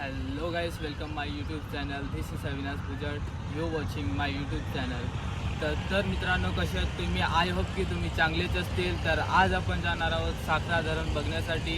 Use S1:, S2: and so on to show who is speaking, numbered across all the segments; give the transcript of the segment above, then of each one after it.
S1: Hello guys, welcome my YouTube channel. This is Avinash Bujard. You watching my YouTube channel. तर मित्रांनो, कसे आहेत तुम्ही? आय होप की तुम्ही चांगलेच असतील. तर आज आपण जाणार आहोत साखरा धरण बघण्यासाठी.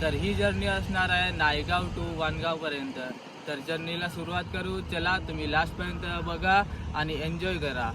S1: तर ही जर्नी असणार आहे नायगाव टू वानगावपर्यंत. तर जर्नीला सुरुवात करू. चला, तुम्ही लास्टपर्यंत बघा आणि एन्जॉय करा.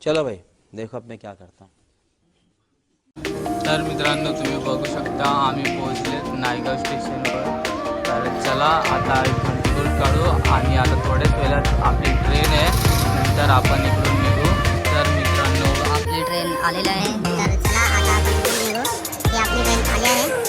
S2: चलो भाई, देखो अब मैं क्या करता हूँ.
S1: तर मित्रांनो, तुम्ही बघू शकता आम्ही पोहोचलेत नायगाव स्टेशनवर. तर चला आता इथून तिकीट काढू आणि आता थोड्याच वेळात आपली ट्रेन आहे. नंतर आपण इकडून निघू. तर मित्रांनो,
S3: आपली ट्रेन आलेली आहे. तर चला आता आपण इकडून निघू. ही आपली ट्रेन आली आहे.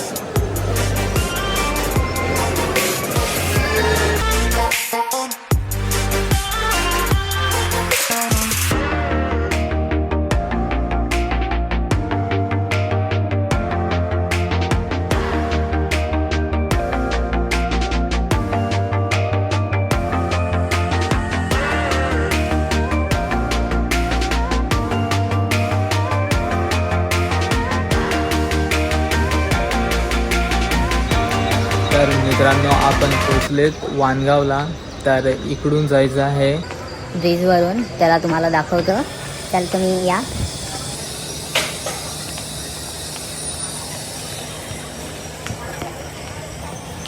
S1: तर मित्रांनो, आपण पोचलेत वानगावला. तर इकडून जायचं आहे
S3: ब्रिजवरून. त्याला तुम्हाला दाखवतो. चल तुम्ही या.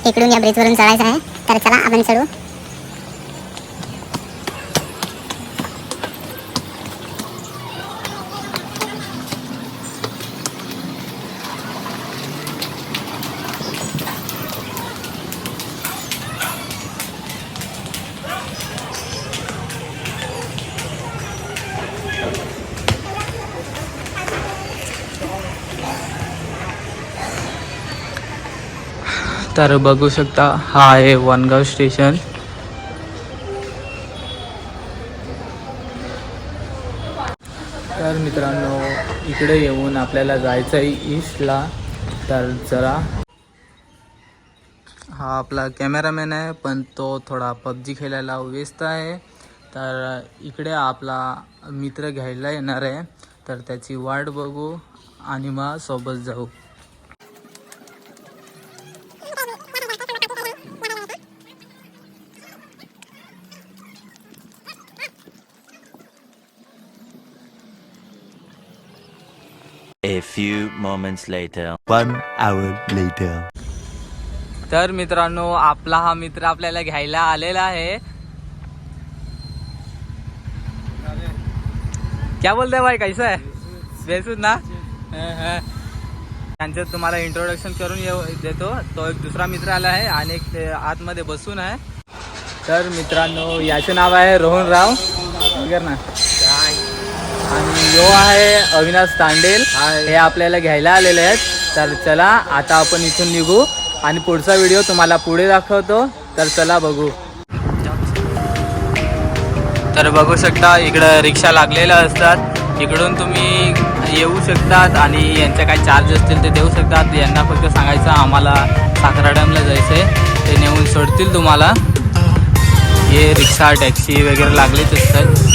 S3: इकडून या ब्रिजवरून चढायचं आहे. तर चला आपण चढू.
S1: तर बघू शकता, हा आहे वानगाव स्टेशन. तर मित्रांनो, इकडे येऊन आपल्याला जायचं आहे ईस्टला. तर जरा हा आपला कॅमेरामॅन आहे, पण तो थोडा पबजी खेळायला व्यस्त आहे. तर इकडे आपला मित्र घ्यायला येणार आहे. तर त्याची वाट बघू आणि मग सोबत जाऊ.
S2: A few moments later. 1 hour later.
S1: तर मित्रांनो, आपला हा मित्र आपल्याला घ्यायला आलेला आहे. क्या बोलते भाई, कैसा है? बेसूद ना. त्यांचं तुम्हाला इंट्रोडक्शन करून देतो. तो एक दुसरा मित्र आला आहे आणि एक आतमध्ये बसून आहे. तर मित्रांनो, याचे नाव आहे रोहनराव वगैरे ना. आणि यो आहे अविनाश तांडेल. हे आपल्याला घ्यायला आलेले आहेत. तर चला आता आपण इथून निघू आणि पुढचा व्हिडिओ तुम्हाला पुढे दाखवतो. तर चला बघू. तर बघू शकता, इकडं रिक्षा लागलेल्या असतात. इकडून तुम्ही येऊ शकतात आणि यांचे काय चार्ज असतील ते देऊ शकतात. यांना फक्त सांगायचं आम्हाला साखरा डॅमला जायचं आहे, ते नेऊन सोडतील तुम्हाला. हे रिक्षा टॅक्सी वगैरे लागलेच असतात.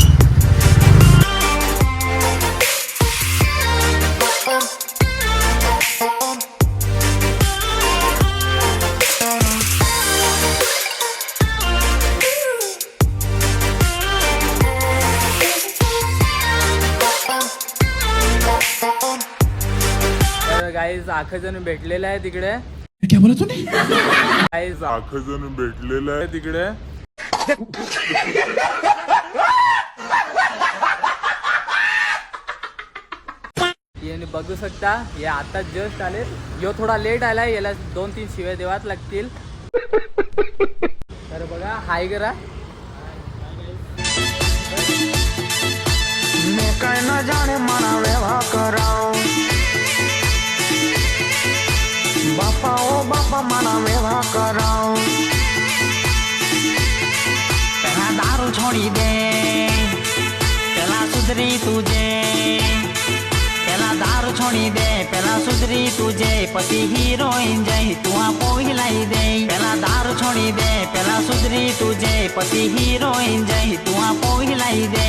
S1: गाईज आखजण भेटलेलं आहे तिकडे.
S4: क्या बोला तूने?
S1: गाईज
S4: आखजण भेटलेलं आहे
S1: तिकडे. याने बघू शकता, हे आता जस्ट आले. यो थोडा लेट आलाय, याला 2-3 शिव्या देवाच लागतील. तर बघा, हाय करा.
S5: मैं काय न जाने मारा व्यवहार कराओ. बापा ओ बापा मारा व्यवहार कराओ. पहला दारू छोड़ी दे, पहला सुधरी तुझे. पहला दारू छोड़ी दे, पहला सुधरी तुझे. पति हीरोइन जय तू पोहिलाई दे. पहला दारू छोड़ी दे, पहला सुधरी तुझे. पति हीरोइन जय तू पोहिलाई दे.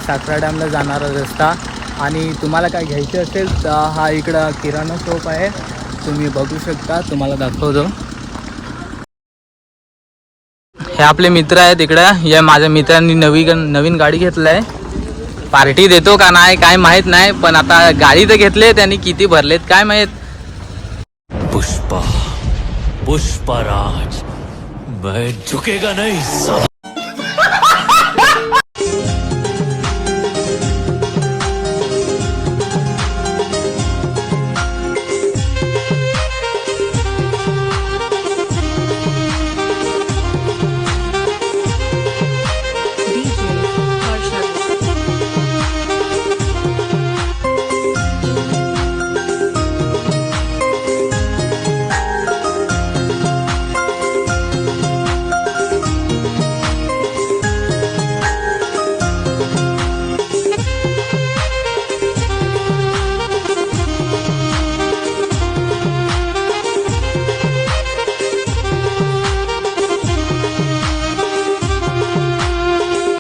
S1: साखरा डॅमला जाणारा रस्ता. आणि तुम्हाला काय घ्यायचे असेल तर हा इकडं किराणा शॉप आहे, तुम्ही बघू शकता. तुम्हाला दाखवतो. हे आपले मित्र आहेत इकडं. या माझ्या मित्रांनी नवीन गाडी घेतलं आहे. पार्टी देतो का नाही काय माहीत नाही, पण आता गाडी तर घेतली. त्यांनी किती भरलेत काय माहीत.
S6: पुष्पा पुष्पराज मैं झुकेगा नहीं साला.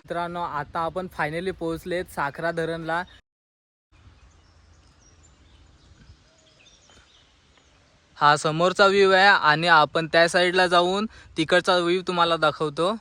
S1: मित्रांनो आता आपण फायनली पोहोचलेत साखरा धरणला. हा समोरचा व्ह्यू आहे आणि आपण त्या साईडला जाऊन तिकडचा व्ह्यू तुम्हाला दाखवतो.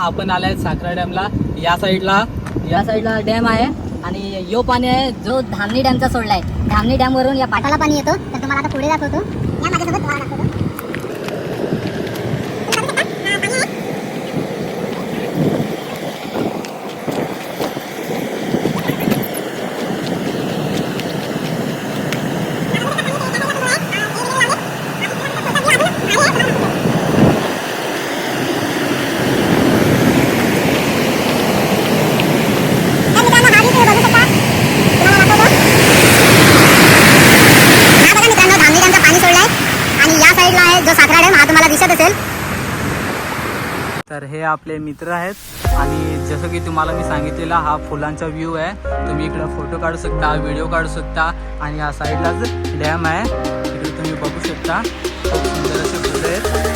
S1: आपण आलाय साखरा डॅमला. या साईडला
S7: डॅम आहे आणि यो पाणी आहे जो धामणी डॅमचा सोडलाय. धामणी डॅम वरून या
S3: पाटाला पाणी येतो. तर तुम्हाला आता पुढे दाखवतो. या माझ्यासोबत तुम्हाला दाखवतो.
S1: तर हे आपले मित्र आहेत आणि जसं की तुम्हाला मी सांगितलेला हा फुलांचा व्ह्यू आहे. तुम्ही इकडं फोटो काढू शकता, व्हिडिओ काढू शकता. आणि या साईडलाच डॅम आहे, इकडे तुम्ही बघू शकता. खूप सुंदर असे फुलं आहेत.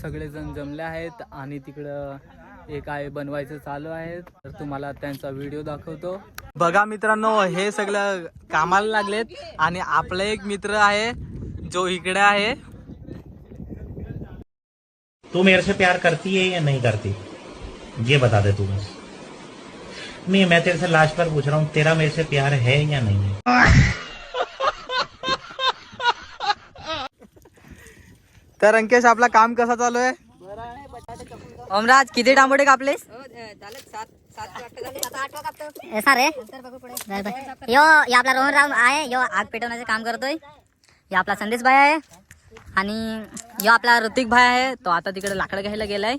S1: सगळेजण जमले आहेत आणि तिकडं एक आहे बनवायचं चालू आहे. तर तुम्हाला त्यांचा व्हिडिओ दाखवतो. बघा मित्रांनो, हे सगळं कामाला लागलेत आणि आपला एक मित्र आहे जो इकडे आहे.
S8: तू मेरे से प्यार करती है या नहीं करती, ये बता दे तू बस. नहीं, मैं तेरे से लास्ट पर पूछ रहा हूँ, तेरा मेरे से प्यार है या नहीं है.
S1: तर अंकेश, आपला काम कसा चालू आहे?
S7: ओमराज किती टांबोटे कापलेस?
S3: ऐसा रे यो या आपला रोहन राव आहे. यो आग पेटवण्याचे काम करतोय.
S7: या आपला संदेश भाई आहे आणि यो आपला ऋतिक भाई आहे. तो आता तिकडे लाकडं घ्यायला गेलाय.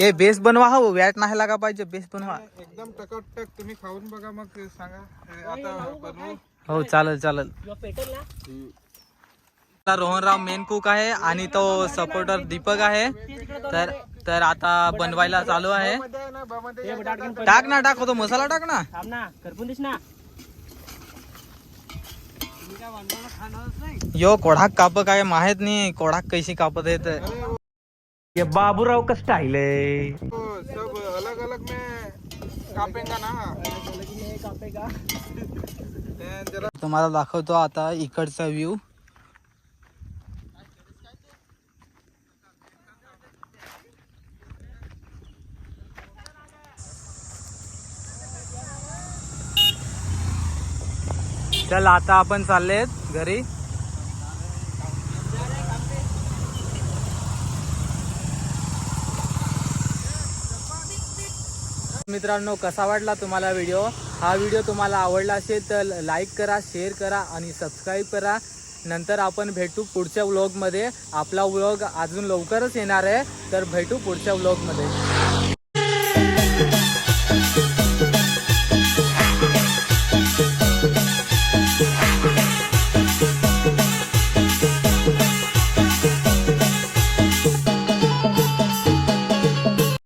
S1: हे बेस बनवा. हो, वॅट नाही लागा पाहिजे. बेस बनवा
S9: एकदम टकाटक. तुम्ही खाऊन बघा मग सांगा. आता बनवू.
S1: हो, चालेल. रोहनराव मेन कुक आहे आणि तो सपोर्टर दीपक आहे. तर आता बनवायला चालू आहे. टाक तो मसाला टाक ना. यो कोडाक काप काय माहित नाही कोडाक कशी कापत येत.
S8: ये बाबूराव का स्टाइल है.
S9: तो सब अलग अलग में कापेंगा ना. जरा
S1: तुम्हाला दाखवतो आता इकडचा व्ह्यू. चल आता आपण चाललेत घरी. मित्रांनो कसा वाटला तुम्हाला व्हिडिओ. हा व्हिडिओ तुम्हाला आवडला असेल तर लाईक करा, शेअर करा आणि सबस्क्राईब करा. नंतर आपण भेटू पुढच्या व्लॉगमध्ये. आपला व्लॉग अजून लवकरच येणार आहे तर भेटू पुढच्या व्लॉगमध्ये.